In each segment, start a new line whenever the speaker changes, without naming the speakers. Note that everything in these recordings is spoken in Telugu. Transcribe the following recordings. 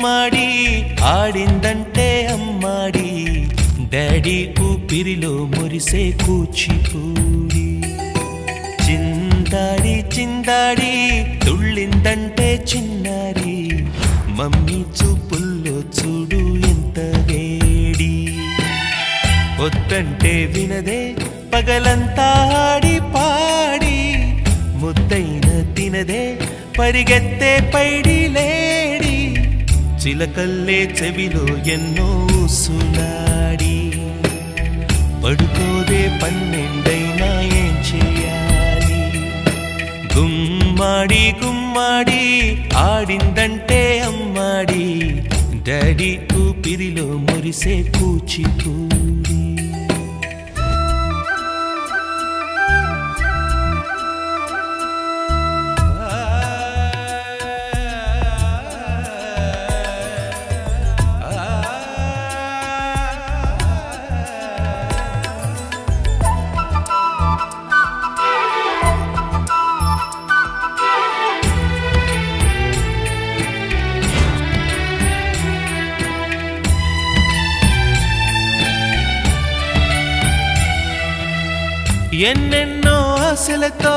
గుమ్మాడి ఆడిందంటే అమ్మాడి డాడీ ఊపిరిలో మురిసే కూచిపూడి చిందాడి చిందాడి తుళ్ళిందంటే చిన్నారి మమ్మీ చూపుల్లో చూడు ఎంత వేడి వద్దంటే వినదే పగలంతా ఆడి పాడి ముద్దైన తినదే పరిగెత్తే పైడి లేడి చిలకల్లే చెవిలో ఎన్నో సులాడి పడుకోదే పన్నెండైనా ఏం చేయాలి గుమ్మాడి గుమ్మాడి ఆడిందంటే అమ్మాడి డాడీ ఊపిరిలో మురిసే కూచిపూడి ఎన్నెన్నో ఆశలతో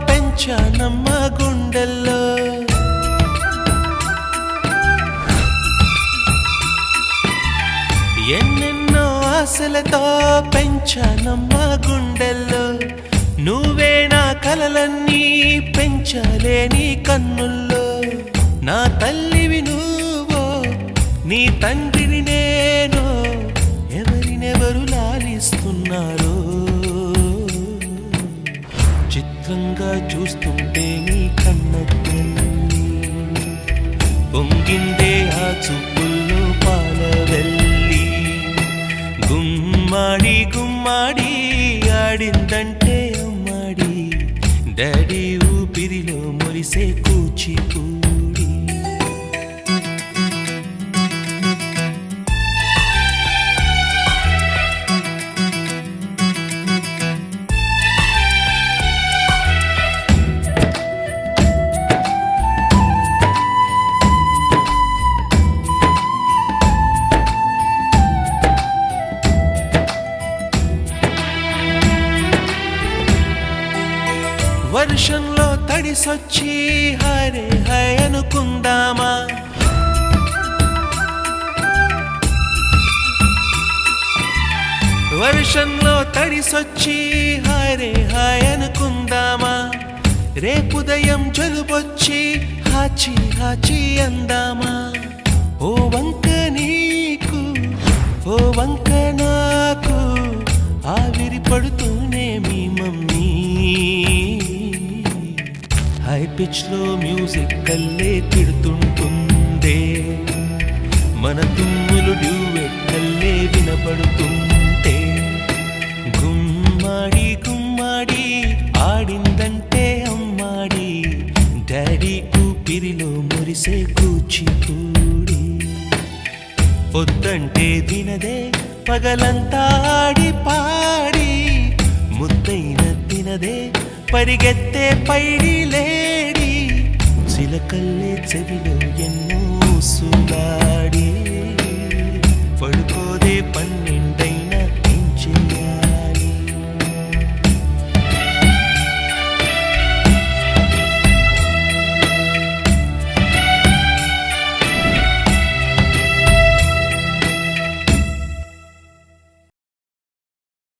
పెంచానమ్మ గుండెల్లో ఎన్నెన్నో ఆశలతో పెంచానమ్మ గుండెల్లో నువ్వే నా కలలన్నీ పెంచాలే నీ కన్నుల్లో నా తల్లివి నువ్వో నీ తండ్రిని నేను ఎవరినెవరు లాలిస్తున్నారో చిత్రంగా చూస్తుంటే నీ కన్న తల్లి పొంగిందే ఆ చూపుల్లో పాలవెల్లి గుమ్మాడి గుమ్మాడి ఆడిందంటే అమ్మాడి డాడీ ఊపిరిలో మురిసే కూచిపూడి వర్షంలో తడిసొచ్చి హరే హై అనుకుందామా వర్షంలో తడిసొచ్చి హరే హై అనుకుందామా రేపుదయం జలుబొచ్చి హాచి హాచి అందామా ఓ వంక నీకు ఓ వంక నాకు ఆవిరి పడుతూనే మీ మమ్మీ హై పిచ్ లో మ్యూజిక్ కల్లే తిడుతుంటుందే మన తుమ్ములు డ్యూయెట్ కల్లే వినపడుతుంటే గుమ్మాడి గుమ్మాడి ఆడిందంటే అమ్మాడి డాడీ ఊపిరిలో మురిసే కూచిపూడి వద్దంటే వినదే పగలంతా ఆడి పాడి ముద్దైన తినదే పరిగెత్తే పైడి లేడి చిలకల్లే చెవిలో ఎన్నో సులాడి పడుకోదే